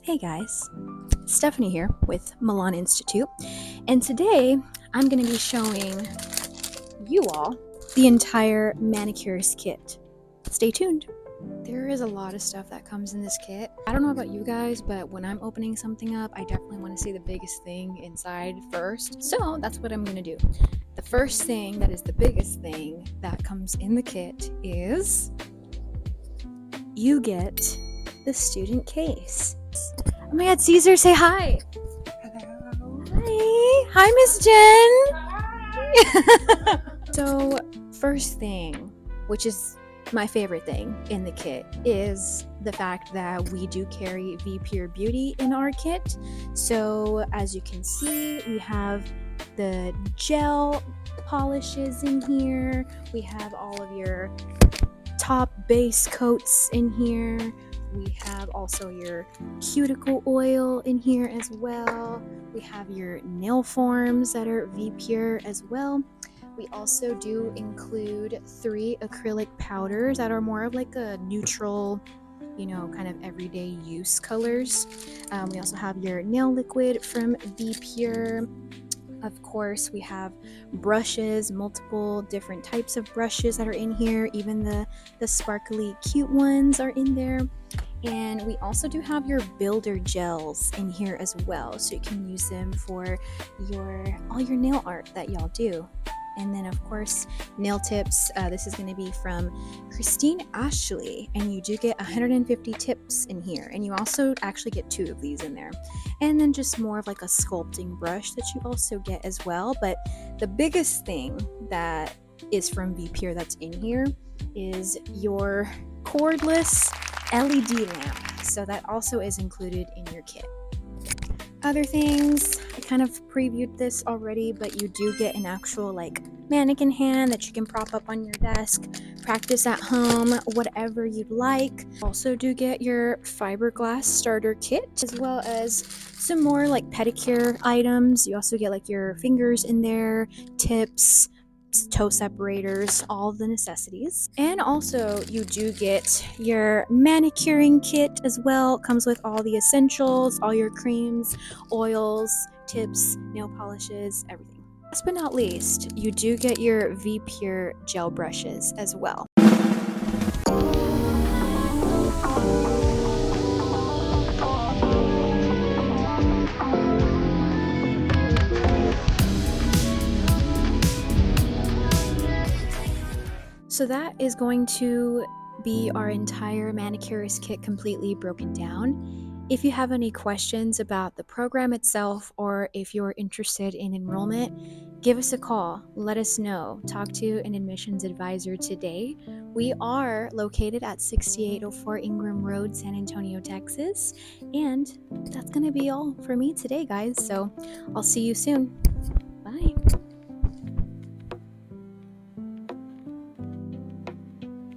Hey guys, Stephanie here with Milan Institute, and today I'm going to be showing you all the entire Manicures kit. Stay tuned. There is a lot of stuff that comes in this kit. I don't know about you guys, but when I'm opening something up, I definitely want to see the biggest thing inside first. So that's what I'm going to do. The first thing that is the biggest thing that comes in the kit is you get the student case. Oh my god, Caesar, say hi. Hello. Hi Miss Jen. So, first thing, which is my favorite thing in the kit, is the fact that we do carry Pure Beauty in our kit. So, as you can see, we have the gel polishes in here. We have all of your top base coats in here. We have also your cuticle oil in here as well. We have your nail forms that are Pure as well. We also do include 3 acrylic powders that are more of like a neutral, kind of everyday use colors. We also have your nail liquid from Pure. Of course, we have brushes, multiple different types of brushes that are in here. Even the sparkly cute ones are in there. And we also do have your builder gels in here as well, so you can use them for all your nail art that y'all do. And then of course, nail tips. This is going to be from Christine Ashley, and you do get 150 tips in here, and you also actually get 2 of these in there. And then just more of like a sculpting brush that you also get as well. But the biggest thing that is from Pure that's in here is your cordless LED lamp. So that also is included in your kit. Other things, I kind of previewed this already, but you do get an actual like mannequin hand that you can prop up on your desk, practice at home, whatever you'd like. Also do get your fiberglass starter kit, as well as some more like pedicure items. You also get like your fingers in there, tips, toe separators, all the necessities. And also you do get your manicuring kit as well. It comes with all the essentials, all your creams, oils, tips, nail polishes, everything. Last but not least, you do get your Pure gel brushes as well. So that is going to be our entire Manicurist kit completely broken down. If you have any questions about the program itself, or if you're interested in enrollment, give us a call. Let us know. Talk to an admissions advisor today. We are located at 6804 Ingram Road, San Antonio, Texas. And that's going to be all for me today, guys. So I'll see you soon.